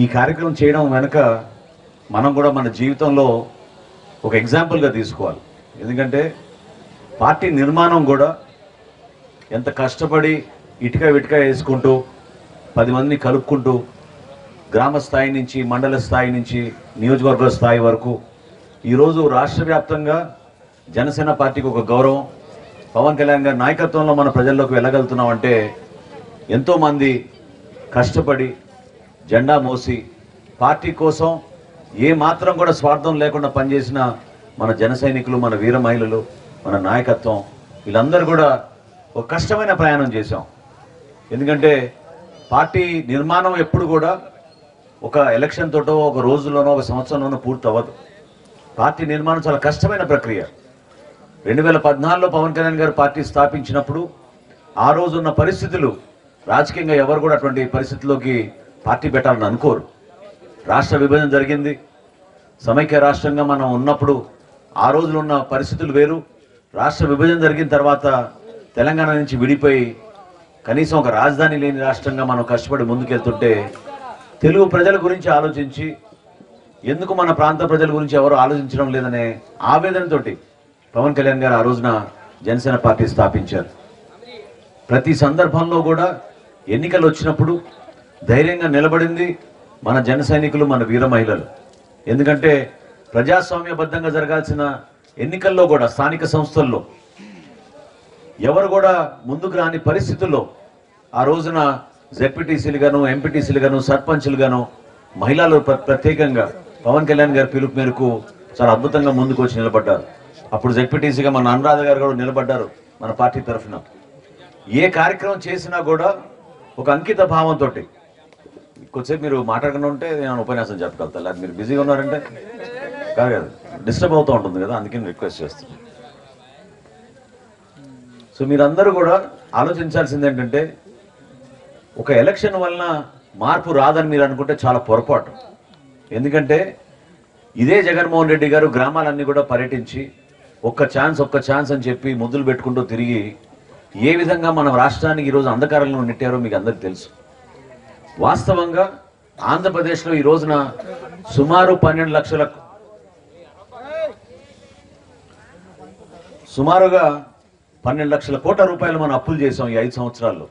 ఈ కార్యక్రమం చేయడం వెనుక మనం కూడా మన జీవితంలో ఒక ఎగ్జాంపుల్గా తీసుకోవాలి. ఎందుకంటే పార్టీ నిర్మాణం కూడా ఎంత కష్టపడి ఇటుక విటుక వేసుకుంటూ 10 మందిని కలుపుకుంటూ గ్రామ స్థాయి నుంచి మండల స్థాయి నుంచి నియోజకవర్గ స్థాయి వరకు ఈరోజు రాష్ట్ర వ్యాప్తంగా జనసేన పార్టీకి ఒక గౌరవం, పవన్ కళ్యాణ్ గారి నాయకత్వంలో మన ప్రజల్లోకి వెళ్ళగలుగుతున్నామంటే ఎంతోమంది కష్టపడి జెండా మోసి పార్టీ కోసం ఏ మాత్రం కూడా స్వార్థం లేకుండా పనిచేసిన మన జన సైనికులు, మన వీర మహిళలు, మన నాయకత్వం వీళ్ళందరూ కూడా ఒక కష్టమైన ప్రయాణం చేశాం. ఎందుకంటే పార్టీ నిర్మాణం ఎప్పుడు కూడా ఒక ఎలక్షన్ తోటో ఒక రోజులోనో ఒక సంవత్సరంలోనో పూర్తి అవ్వదు. పార్టీ నిర్మాణం చాలా కష్టమైన ప్రక్రియ. 2014లో పవన్ కళ్యాణ్ గారు పార్టీ స్థాపించినప్పుడు ఆ రోజు ఉన్న పరిస్థితులు రాజకీయంగా ఎవరు కూడా అటువంటి పరిస్థితుల్లోకి పార్టీ పెట్టాలని అనుకోరు. రాష్ట్ర విభజన జరిగింది, సమైక్య రాష్ట్రంగా మనం ఉన్నప్పుడు ఆ రోజులు ఉన్న పరిస్థితులు వేరు. రాష్ట్ర విభజన జరిగిన తర్వాత తెలంగాణ నుంచి విడిపోయి కనీసం ఒక రాజధాని లేని రాష్ట్రంగా మనం కష్టపడి ముందుకెళ్తుంటే తెలుగు ప్రజల గురించి ఆలోచించి ఎందుకు మన ప్రాంత ప్రజల గురించి ఎవరు ఆలోచించడం లేదనే ఆవేదనతోటి పవన్ కళ్యాణ్ గారు ఆ రోజున జనసేన పార్టీ స్థాపించారు. ప్రతి సందర్భంలో కూడా ఎన్నికలు వచ్చినప్పుడు ధైర్యంగా నిలబడింది మన జన సైనికులు, మన వీర మహిళలు. ఎందుకంటే ప్రజాస్వామ్యబద్ధంగా జరగాల్సిన ఎన్నికల్లో కూడా స్థానిక సంస్థల్లో ఎవరు కూడా ముందుకు రాని పరిస్థితుల్లో ఆ రోజున జెడ్పీటీసీలు గాను, ఎంపీటీసీలు గాను, సర్పంచులు గాను మహిళలు ప్రత్యేకంగా పవన్ కళ్యాణ్ గారి పిలుపు మేరకు చాలా అద్భుతంగా ముందుకు వచ్చి నిలబడ్డారు. అప్పుడు జెడ్పీటీసీగా మన అనురాధ గారు కూడా నిలబడ్డారు మన పార్టీ తరఫున. ఏ కార్యక్రమం చేసినా కూడా ఒక అంకిత భావంతో. కొద్దిసేపు మీరు మాట్లాడకుండా ఉంటే నేను ఉపన్యాసం చెప్పగలుగుతాను, అది మీరు బిజీగా ఉన్నారంటే కాదు కదా, డిస్టర్బ్ అవుతూ ఉంటుంది కదా, అందుకని రిక్వెస్ట్ చేస్తాను. సో మీరందరూ కూడా ఆలోచించాల్సింది ఏంటంటే ఒక ఎలక్షన్ వలన మార్పు రాదని మీరు అనుకుంటే చాలా పొరపాటు. ఎందుకంటే ఇదే జగన్మోహన్ రెడ్డి గారు గ్రామాలన్నీ కూడా పర్యటించి ఒక్క ఛాన్స్ అని చెప్పి ముద్దులు పెట్టుకుంటూ తిరిగి ఏ విధంగా మన రాష్ట్రానికి ఈరోజు అంధకారంలో నెట్టారో మీకు అందరికీ తెలుసు. వాస్తవంగా ఆంధ్రప్రదేశ్లో ఈ రోజున సుమారుగా 12 లక్షల కోట్ల రూపాయలు మనం అప్పులు చేసాం ఈ 5 సంవత్సరాల్లో.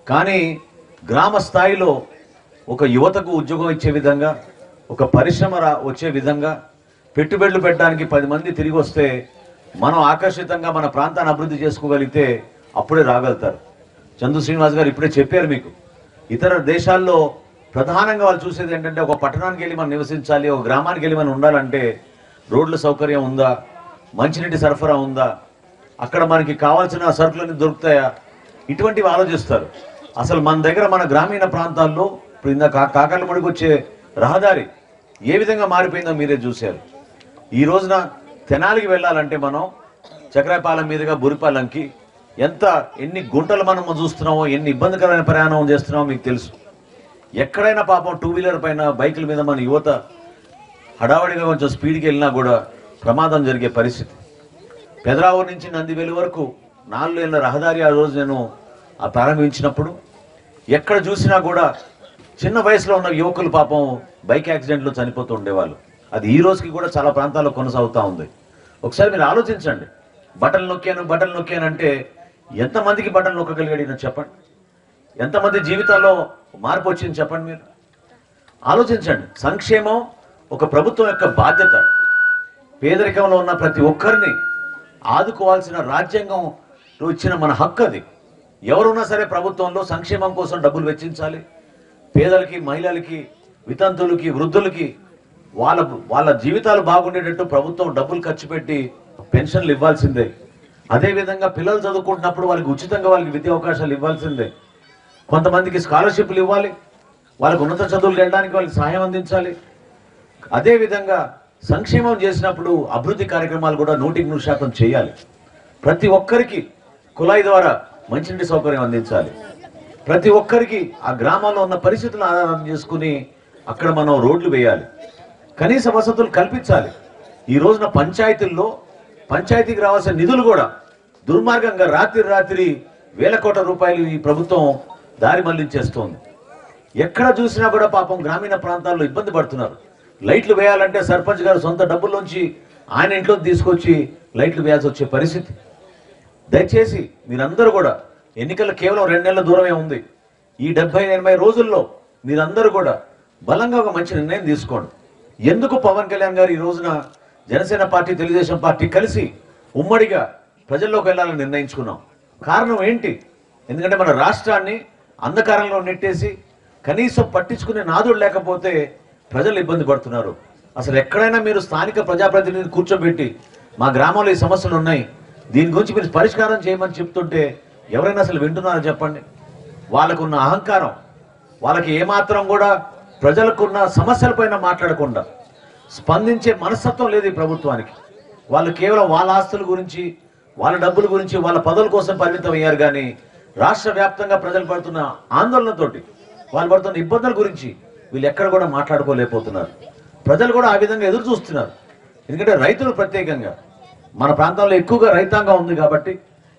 కానీ గ్రామ స్థాయిలో ఒక యువతకు ఉద్యోగం ఇచ్చే విధంగా, ఒక పరిశ్రమ వచ్చే విధంగా, పెట్టుబడులు పెట్టడానికి 10 మంది తిరిగి వస్తే మనం ఆకర్షితంగా మన ప్రాంతాన్ని అభివృద్ధి చేసుకోగలిగితే అప్పుడే రాగలుగుతారు. చందు శ్రీనివాస్ గారు ఇప్పుడే చెప్పారు మీకు. ఇతర దేశాల్లో ప్రధానంగా వాళ్ళు చూసేది ఏంటంటే ఒక పట్టణానికి వెళ్ళి మనం నివసించాలి, ఒక గ్రామానికి వెళ్ళి మనం ఉండాలంటే రోడ్ల సౌకర్యం ఉందా, మంచినీటి సరఫరా ఉందా, అక్కడ మనకి కావాల్సిన సరుకులన్నీ దొరుకుతాయా, ఇటువంటివి ఆలోచిస్తారు. అసలు మన దగ్గర మన గ్రామీణ ప్రాంతాల్లో ఇప్పుడు ఇందాక కాకర్లమడికి వచ్చే రహదారి ఏ విధంగా మారిపోయిందో మీరే చూశారు. ఈ రోజున తెనాలికి వెళ్ళాలంటే మనం చక్రాయపాలెం మీదుగా బురిపాలెంకి ఎన్ని గుంటలు మనం చూస్తున్నామో, ఎన్ని ఇబ్బందికరమైన ప్రయాణం చేస్తున్నామో మీకు తెలుసు. ఎక్కడైనా పాపం 2 వీలర్ పైన బైకుల మీద మన యువత హడావడిగా కొంచెం స్పీడ్కి వెళ్ళినా కూడా ప్రమాదం జరిగే పరిస్థితి. పెదరావూరు నుంచి నందివేలు వరకు 4 లేన్ల రహదారి ఆ రోజు నేను ప్రారంభించినప్పుడు ఎక్కడ చూసినా కూడా చిన్న వయసులో ఉన్న యువకులు పాపం బైక్ యాక్సిడెంట్లో చనిపోతూ ఉండేవాళ్ళు. అది ఈ రోజుకి కూడా చాలా ప్రాంతాల్లో కొనసాగుతూ ఉంది. ఒకసారి మీరు ఆలోచించండి. బటన్ నొక్కానంటే ఎంతమందికి బటన్ నొక్కగలిగాడు చెప్పండి, ఎంతమంది జీవితాల్లో మార్పు వచ్చింది చెప్పండి. మీరు ఆలోచించండి. సంక్షేమం ఒక ప్రభుత్వం యొక్క బాధ్యత. పేదరికంలో ఉన్న ప్రతి ఒక్కరిని ఆదుకోవాల్సిన రాజ్యాంగం ఇచ్చిన మన హక్కు అది. ఎవరున్నా సరే ప్రభుత్వంలో సంక్షేమం కోసం డబ్బులు వెచ్చించాలి. పేదలకి, మహిళలకి, వితంతులకి, వృద్ధులకి వాళ్ళ జీవితాలు బాగుండేటట్టు ప్రభుత్వం డబ్బులు ఖర్చు పెట్టి పెన్షన్లు ఇవ్వాల్సిందే. అదేవిధంగా పిల్లలు చదువుకుంటున్నప్పుడు వాళ్ళకి ఉచితంగా వాళ్ళకి విద్యా అవకాశాలు ఇవ్వాల్సిందే. కొంతమందికి స్కాలర్షిప్లు ఇవ్వాలి, వాళ్ళకు ఉన్నత చదువులు వెళ్ళడానికి వాళ్ళకి సహాయం అందించాలి. అదేవిధంగా సంక్షేమం చేసినప్పుడు అభివృద్ధి కార్యక్రమాలు కూడా 100% చేయాలి. ప్రతి ఒక్కరికి కుళాయి ద్వారా మంచినీటి సౌకర్యం అందించాలి. ప్రతి ఒక్కరికి ఆ గ్రామంలో ఉన్న పరిస్థితులను ఆధారం చేసుకుని అక్కడ మనం రోడ్లు వేయాలి, కనీస వసతులు కల్పించాలి. ఈ రోజున పంచాయతీకి రావాల్సిన నిధులు కూడా దుర్మార్గంగా రాత్రి వేల కోట్ల రూపాయలు ఈ ప్రభుత్వం దారి మళ్లించేస్తోంది. ఎక్కడ చూసినా కూడా పాపం గ్రామీణ ప్రాంతాల్లో ఇబ్బంది పడుతున్నారు. లైట్లు వేయాలంటే సర్పంచ్ గారు సొంత డబ్బుల్లోంచి ఆయన ఇంట్లో తీసుకొచ్చి లైట్లు వేయాల్సి వచ్చే పరిస్థితి. దయచేసి మీరందరూ కూడా ఎన్నికలు కేవలం 2 నెలల దూరమే ఉంది. ఈ 70-80 రోజుల్లో మీరందరూ కూడా బలంగా ఒక మంచి నిర్ణయం తీసుకోండి. ఎందుకు పవన్ కళ్యాణ్ గారు ఈ రోజున జనసేన పార్టీ, తెలుగుదేశం పార్టీ కలిసి ఉమ్మడిగా ప్రజల్లోకి వెళ్ళాలని నిర్ణయించుకున్నాం? కారణం ఏంటి? ఎందుకంటే మన రాష్ట్రాన్ని అంధకారంలో నెట్టేసి కనీసం పట్టించుకునే నాదుడు లేకపోతే ప్రజలు ఇబ్బంది పడుతున్నారు. అసలు ఎక్కడైనా మీరు స్థానిక ప్రజాప్రతినిధిని కూర్చోబెట్టి మా గ్రామంలో ఈ సమస్యలు ఉన్నాయి, దీని గురించి మీరు పరిష్కారం చేయమని చెప్తుంటే ఎవరైనా అసలు వింటున్నారో చెప్పండి? వాళ్ళకున్న అహంకారం, వాళ్ళకి ఏమాత్రం కూడా ప్రజలకున్న సమస్యలపైన మాట్లాడకుండా స్పందించే మనస్తత్వం లేదు ఈ ప్రభుత్వానికి. వాళ్ళు కేవలం వాళ్ళ ఆస్తుల గురించి, వాళ్ళ డబ్బుల గురించి, వాళ్ళ పదవుల కోసం పరిమితం అయ్యారు. కానీ రాష్ట్ర వ్యాప్తంగా ప్రజలు పడుతున్న ఆందోళనతోటి, వాళ్ళు పడుతున్న ఇబ్బందుల గురించి వీళ్ళు ఎక్కడ కూడా మాట్లాడుకోలేకపోతున్నారు. ప్రజలు కూడా ఆ విధంగా ఎదురు చూస్తున్నారు. ఎందుకంటే రైతులు ప్రత్యేకంగా మన ప్రాంతంలో ఎక్కువగా రైతాంగం ఉంది కాబట్టి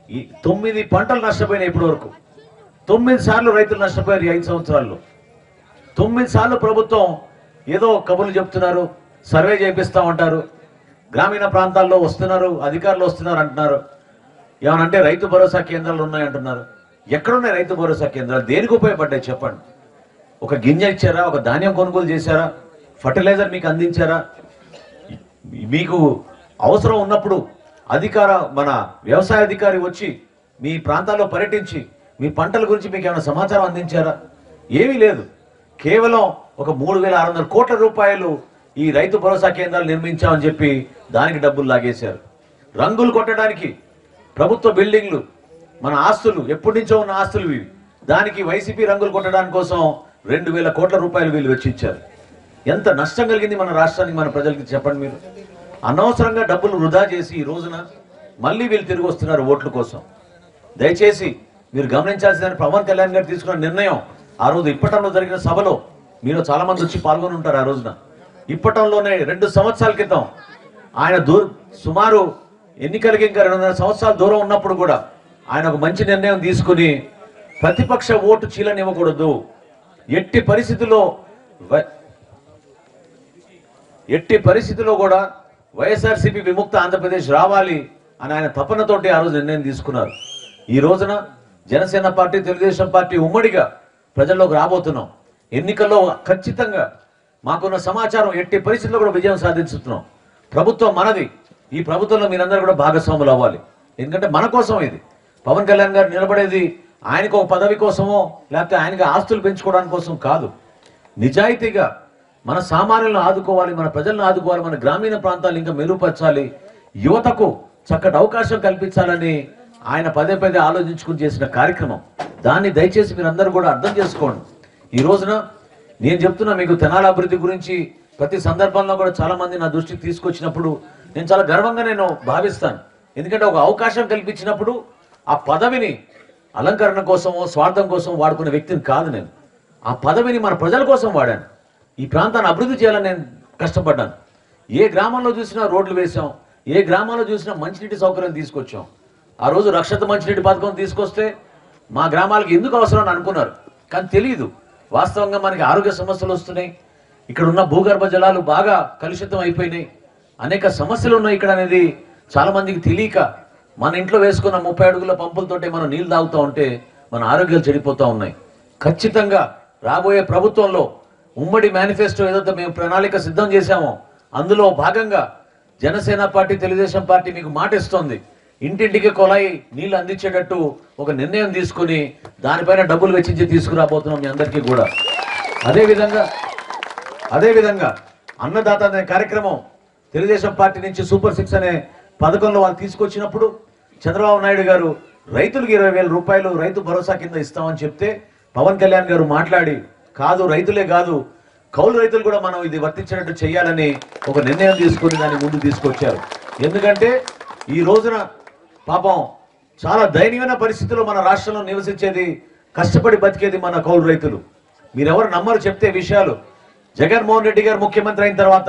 ఈ 9 పంటలు నష్టపోయినాయి ఇప్పటి వరకు. 9 సార్లు రైతులు నష్టపోయారు ఈ 5 సంవత్సరాల్లో. 9 సార్లు ప్రభుత్వం ఏదో కబుర్లు చెప్తున్నారు, సర్వే చేపిస్తామంటారు, గ్రామీణ ప్రాంతాల్లో వస్తున్నారు, అధికారులు వస్తున్నారు అంటున్నారు. ఏమనంటే రైతు భరోసా కేంద్రాలు ఉన్నాయంటున్నారు. ఎక్కడున్నాయి రైతు భరోసా కేంద్రాలు? దేనికి ఉపయోగపడ్డాయి చెప్పండి? ఒక గింజ ఇచ్చారా? ఒక ధాన్యం కొనుగోలు చేశారా? ఫర్టిలైజర్ మీకు అందించారా? మీకు అవసరం ఉన్నప్పుడు మన వ్యవసాయ అధికారి వచ్చి మీ ప్రాంతాల్లో పర్యటించి మీ పంటల గురించి మీకు ఏమైనా సమాచారం అందించారా? ఏమీ లేదు. కేవలం ఒక 3,600 కోట్ల రూపాయలు ఈ రైతు భరోసా కేంద్రాలు నిర్మించామని చెప్పి దానికి డబ్బులు లాగేశారు. రంగులు కొట్టడానికి ప్రభుత్వ బిల్డింగ్లు, మన ఆస్తులు, ఎప్పటి నుంచో ఉన్న ఆస్తులు ఇవి, దానికి వైసీపీ రంగులు కొట్టడానికి కోసం 2,000 కోట్ల రూపాయలు వీళ్ళు వెచ్చించారు. ఎంత నష్టం కలిగింది మన రాష్ట్రానికి, మన ప్రజలకి చెప్పండి మీరు? అనవసరంగా డబ్బులు వృధా చేసి ఈ రోజున మళ్ళీ వీళ్ళు తిరిగి వస్తున్నారు ఓట్ల కోసం. దయచేసి మీరు గమనించాల్సిన పవన్ కళ్యాణ్ గారు తీసుకున్న నిర్ణయం, ఆ రోజు ఇప్పటంలో జరిగిన సభలో మీరు చాలా మంది వచ్చి పాల్గొని ఉంటారు. ఆ రోజున ఇప్పటంలోనే 2 సంవత్సరాల క్రితం ఆయన సుమారు ఎన్నికలకి ఇంకా 2.5 సంవత్సరాల దూరం ఉన్నప్పుడు కూడా ఆయన ఒక మంచి నిర్ణయం తీసుకుని ప్రతిపక్ష ఓటు చీలనివ్వకూడదు, ఎట్టి పరిస్థితుల్లో కూడా వైఎస్ఆర్సీపీ విముక్త ఆంధ్రప్రదేశ్ రావాలి అని ఆయన తపనతోటి ఆ రోజు నిర్ణయం తీసుకున్నారు. ఈ రోజున జనసేన పార్టీ, తెలుగుదేశం పార్టీ ఉమ్మడిగా ప్రజల్లోకి రాబోతున్నాం. ఎన్నికల్లో ఖచ్చితంగా మాకున్న సమాచారం ఎట్టి పరిస్థితుల్లో కూడా విజయం సాధించుతున్నాం. ప్రభుత్వం మనది. ఈ ప్రభుత్వంలో మీరందరూ కూడా భాగస్వాములు అవ్వాలి. ఎందుకంటే మన కోసం ఇది. పవన్ కళ్యాణ్ గారు నిలబడేది ఆయనకు ఒక పదవి కోసమో లేకపోతే ఆయనకి ఆస్తులు పెంచుకోవడానికి కోసం కాదు. నిజాయితీగా మన సామాన్యులను ఆదుకోవాలి, మన ప్రజలను ఆదుకోవాలి, మన గ్రామీణ ప్రాంతాలు ఇంకా మెరుగుపరచాలి, యువతకు చక్కటి అవకాశం కల్పించాలని ఆయన పదే ఆలోచించుకుని చేసిన కార్యక్రమం. దాన్ని దయచేసి మీరందరూ కూడా అర్థం చేసుకోండి. ఈ రోజున నేను చెప్తున్నా మీకు తెనాలి అభివృద్ధి గురించి ప్రతి సందర్భంలో కూడా చాలా మంది నా దృష్టికి తీసుకొచ్చినప్పుడు నేను చాలా గర్వంగా భావిస్తాను. ఎందుకంటే ఒక అవకాశం కల్పించినప్పుడు ఆ పదవిని అలంకరణ కోసమో స్వార్థం కోసం వాడుకునే వ్యక్తిని కాదు నేను. ఆ పదవిని మన ప్రజల కోసం వాడాను. ఈ ప్రాంతాన్ని అభివృద్ధి చేయాలని నేను కష్టపడ్డాను. ఏ గ్రామంలో చూసినా రోడ్లు వేసాం, ఏ గ్రామంలో చూసినా మంచినీటి సౌకర్యం తీసుకొచ్చాం. ఆ రోజు రక్షిత మంచినీటి పథకం తీసుకొస్తే మా గ్రామాలకు ఎందుకు అవసరం అని అనుకున్నారు, కానీ తెలియదు. వాస్తవంగా మనకి ఆరోగ్య సమస్యలు వస్తున్నాయి, ఇక్కడ ఉన్న భూగర్భ జలాలు బాగా కలుషితం అయిపోయినాయి, అనేక సమస్యలు ఉన్నాయి ఇక్కడ అనేది చాలా మందికి తెలియక మన ఇంట్లో వేసుకున్న 30 అడుగుల పంపులతోటే మనం నీళ్లు తాగుతూ ఉంటే మన ఆరోగ్యాలు చెడిపోతూ ఉన్నాయి. ఖచ్చితంగా రాబోయే ప్రభుత్వంలో ఉమ్మడి మేనిఫెస్టో ఏదైతే మేము ప్రణాళిక సిద్ధం చేశామో అందులో భాగంగా జనసేన పార్టీ, తెలుగుదేశం పార్టీ మీకు మాట ఇస్తోంది. ఇంటింటికి కొలాయి నీళ్లు అందించేటట్టు ఒక నిర్ణయం తీసుకుని దానిపైన డబ్బులు వెచ్చించి తీసుకురాబోతున్నాం మీ అందరికీ కూడా. అదేవిధంగా అన్నదాత అనే కార్యక్రమం తెలుగుదేశం పార్టీ నుంచి సూపర్ 6 అనే పథకంలో వాళ్ళు తీసుకొచ్చినప్పుడు చంద్రబాబు నాయుడు గారు రైతులకు 20,000 రూపాయలు రైతు భరోసా కింద ఇస్తామని చెప్తే పవన్ కళ్యాణ్ గారు మాట్లాడి కాదు, రైతులే కాదు, కౌలు రైతులు కూడా మనం ఇది వర్తించేటట్టు చేయాలని ఒక నిర్ణయం తీసుకుని దాన్ని ముందు తీసుకొచ్చారు. ఎందుకంటే ఈ రోజున పాపం చాలా దయనీయమైన పరిస్థితుల్లో మన రాష్ట్రంలో నివసించేది, కష్టపడి బతికేది మన కౌలు రైతులు. మీరెవరు నమ్మరు చెప్తే విషయాలు. జగన్మోహన్ రెడ్డి గారు ముఖ్యమంత్రి అయిన తర్వాత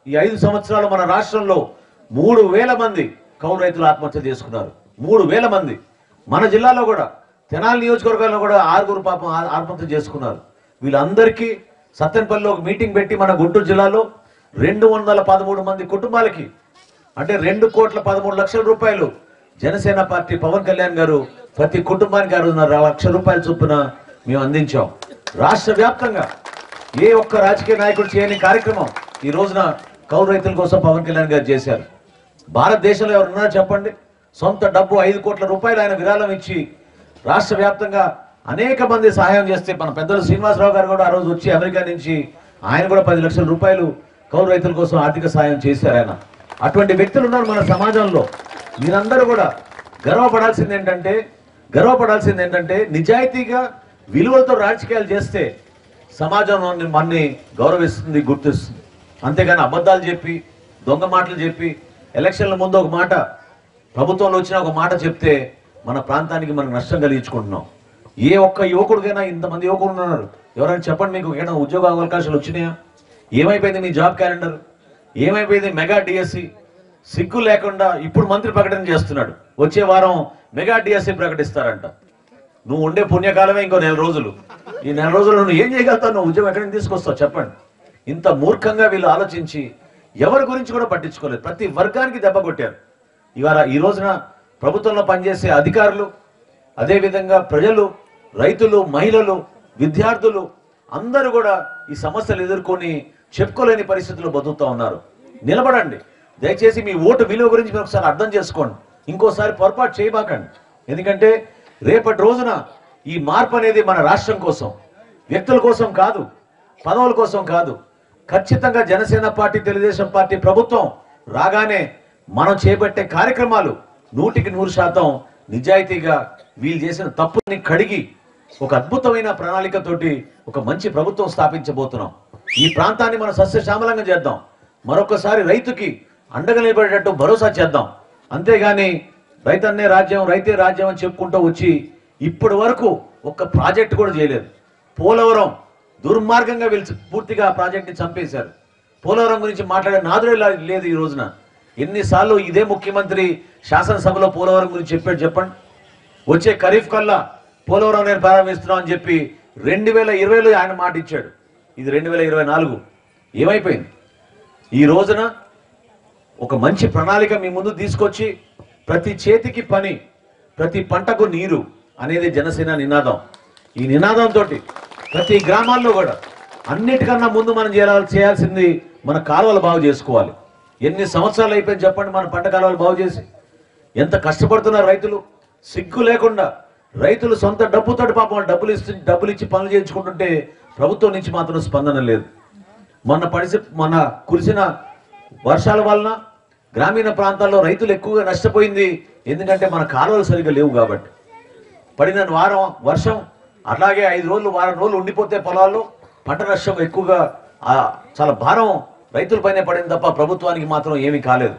ఈ 5 సంవత్సరాలు మన రాష్ట్రంలో 3,000 మంది కౌలు రైతులు ఆత్మహత్య చేసుకున్నారు. 3,000 మంది. మన జిల్లాలో కూడా తెనాలి నియోజకవర్గంలో కూడా 6 పాపం ఆత్మహత్య చేసుకున్నారు. వీళ్ళందరికీ సత్తెనపల్లిలో ఒక మీటింగ్ పెట్టి మన గుంటూరు జిల్లాలో 213 మంది కుటుంబాలకి అంటే 2,13,00,000 రూపాయలు జనసేన పార్టీ పవన్ కళ్యాణ్ గారు ప్రతి కుటుంబానికి 6.5 లక్షల రూపాయల చొప్పున మేము అందించాం. రాష్ట్ర వ్యాప్తంగా ఏ ఒక్క రాజకీయ నాయకుడు చేయని కార్యక్రమం ఈ రోజున కౌలు రైతుల కోసం పవన్ కళ్యాణ్ గారు చేశారు. భారతదేశంలో ఎవరున్నారో చెప్పండి, సొంత డబ్బు 5 కోట్ల రూపాయలు ఆయన విరాళం ఇచ్చి రాష్ట్ర వ్యాప్తంగా అనేక మంది సహాయం చేస్తే మన పెద్దలు శ్రీనివాసరావు గారు కూడా ఆ రోజు వచ్చి అమెరికా నుంచి ఆయన కూడా 10 లక్షల రూపాయలు కౌలు రైతుల కోసం ఆర్థిక సహాయం చేశారు ఆయన. అటువంటి వ్యక్తులు ఉన్నారు మన సమాజంలో. మీరందరూ కూడా గర్వపడాల్సింది ఏంటంటే నిజాయితీగా విలువలతో రాజకీయాలు చేస్తే సమాజం మనని గౌరవిస్తుంది, గుర్తిస్తుంది. అంతేగాని అబద్ధాలు చెప్పి దొంగ మాటలు చెప్పి ఎలక్షన్ల ముందు ఒక మాట ప్రభుత్వంలో వచ్చిన ఒక మాట చెప్తే మన ప్రాంతానికి మనం నష్టం కలిగించుకుంటున్నాం. ఏ ఒక్క యువకుడికైనా ఇంతమంది యువకులు ఉన్నారు, ఎవరైనా చెప్పండి మీకు ఏమైనా ఉద్యోగ అవకాశాలు వచ్చినాయా? ఏమైపోయింది మీ జాబ్ క్యాలెండర్? ఏమైపోయింది మెగా డిఎస్సి? సిగ్గు లేకుండా ఇప్పుడు మంత్రి ప్రకటన చేస్తున్నాడు, వచ్చే వారం మెగా డిఎస్సి ప్రకటిస్తారంట. నువ్వు ఉండే పుణ్యకాలమే ఇంకో 4 రోజులు. ఈ 4 రోజులు నువ్వు ఏం చేయగలుగుతావు? నువ్వు ఉద్యోగం ఎక్కడి నుంచి తీసుకొస్తావు చెప్పండి? ఇంత మూర్ఖంగా వీళ్ళు ఆలోచించి ఎవరి గురించి కూడా పట్టించుకోలేదు. ప్రతి వర్గానికి దెబ్బ కొట్టారు. ఈ రోజున ప్రభుత్వంలో పనిచేసే అధికారులు, అదేవిధంగా ప్రజలు, రైతులు, మహిళలు, విద్యార్థులు అందరూ కూడా ఈ సమస్యలు ఎదుర్కొని చెప్పుకోలేని పరిస్థితుల్లో బతుకుతూ ఉన్నారు. నిలబడండి. దయచేసి మీ ఓటు విలువ గురించి మీరు ఒకసారి అర్థం చేసుకోండి. ఇంకోసారి పొరపాటు చేయబాకండి. ఎందుకంటే రేపటి రోజున ఈ మార్పు అనేది మన రాష్ట్రం కోసం, వ్యక్తుల కోసం కాదు, పదవుల కోసం కాదు. ఖచ్చితంగా జనసేన పార్టీ, తెలుగుదేశం పార్టీ ప్రభుత్వం రాగానే మనం చేపట్టే కార్యక్రమాలు 100% నిజాయితీగా వీళ్ళు చేసిన తప్పుని కడిగి ఒక అద్భుతమైన ప్రణాళికతోటి ఒక మంచి ప్రభుత్వం స్థాపించబోతున్నాం. ఈ ప్రాంతాన్ని మనం సస్యశ్యామలంగా చేద్దాం. మరొకసారి రైతుకి అండగా నిలబడేటట్టు భరోసా చేద్దాం. అంతేగాని రైతన్నే రాజ్యం, రైతే రాజ్యం అని చెప్పుకుంటూ వచ్చి ఇప్పటి వరకు ఒక్క ప్రాజెక్ట్ కూడా చేయలేదు. పోలవరం దుర్మార్గంగా వీళ్ళు పూర్తిగా ఆ ప్రాజెక్ట్ని చంపేశారు. పోలవరం గురించి మాట్లాడే నాదుడే లేదు ఈ రోజున. ఎన్నిసార్లు ఇదే ముఖ్యమంత్రి శాసనసభలో పోలవరం గురించి చెప్పాడు చెప్పండి? వచ్చే ఖరీఫ్ కల్లా పోలవరం నేను ప్రారంభిస్తున్నాం అని చెప్పి 2020లో ఆయన మాట ఇచ్చాడు. ఇది 2024. ఏమైపోయింది? ఈ రోజున ఒక మంచి ప్రణాళిక మీ ముందు తీసుకొచ్చి ప్రతి చేతికి పని, ప్రతి పంటకు నీరు అనేది జనసేన నినాదం. ఈ నినాదంతో ప్రతి గ్రామాల్లో కూడా అన్నిటికన్నా ముందు మనం చేయాల్సింది మన కాలువలు బాగు చేసుకోవాలి. ఎన్ని సంవత్సరాలు అయిపోయింది చెప్పండి మన పంట కాలువలు బాగు చేసి? ఎంత కష్టపడుతున్నారు రైతులు. సిగ్గు లేకుండా రైతులు సొంత డబ్బుతో పాపం డబ్బులు ఇచ్చి పనులు చేయించుకుంటుంటే ప్రభుత్వం నుంచి మాత్రం స్పందన లేదు. మొన్న కురిసిన వర్షాల వలన గ్రామీణ ప్రాంతాల్లో రైతులు ఎక్కువగా నష్టపోయింది. ఎందుకంటే మన కాలువలు సరిగ్గా లేవు కాబట్టి. పడిన వర్షం అలాగే 5 రోజులు, వారం రోజులు ఉండిపోతే పొలాల్లో పంట నష్టం ఎక్కువగా చాలా భారం రైతులపైనే పడింది తప్ప ప్రభుత్వానికి మాత్రం ఏమీ కాలేదు.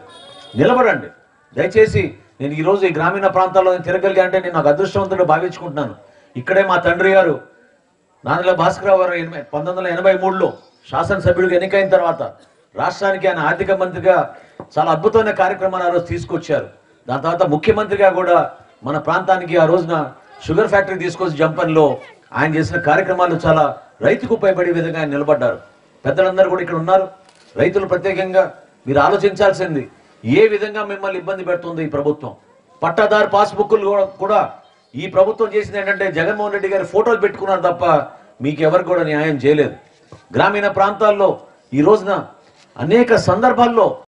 నిలబడండి దయచేసి. నేను ఈరోజు ఈ గ్రామీణ ప్రాంతాల్లో తిరగలిగా అంటే నేను నాకు అదృష్టవంతుడు భావించుకుంటున్నాను. ఇక్కడే మా తండ్రి గారు నాదెళ్ల భాస్కరరావు గారు 1983లో శాసనసభ్యుడిగా ఎన్నికైన తర్వాత రాష్ట్రానికి ఆయన ఆర్థిక మంత్రిగా చాలా అద్భుతమైన కార్యక్రమాలు ఆ రోజు తీసుకొచ్చారు. దాని తర్వాత ముఖ్యమంత్రిగా కూడా మన ప్రాంతానికి ఆ రోజున షుగర్ ఫ్యాక్టరీ తీసుకొచ్చి జంపన్లో ఆయన చేసిన కార్యక్రమాలు చాలా రైతుకు ఉపయోగపడే విధంగా ఆయన నిలబడ్డారు. పెద్దలందరూ కూడా ఇక్కడ ఉన్నారు. రైతులు ప్రత్యేకంగా మీరు ఆలోచించాల్సింది, ఏ విధంగా మిమ్మల్ని ఇబ్బంది పెడుతుంది ఈ ప్రభుత్వం. పట్టాదారు పాస్బుక్లు కూడా ఈ ప్రభుత్వం చేసింది ఏంటంటే జగన్మోహన్ రెడ్డి గారి ఫోటోలు పెట్టుకున్నారు తప్ప మీకు ఎవరికి కూడా న్యాయం చేయలేదు. గ్రామీణ ప్రాంతాల్లో ఈ రోజున అనేక సందర్భాల్లో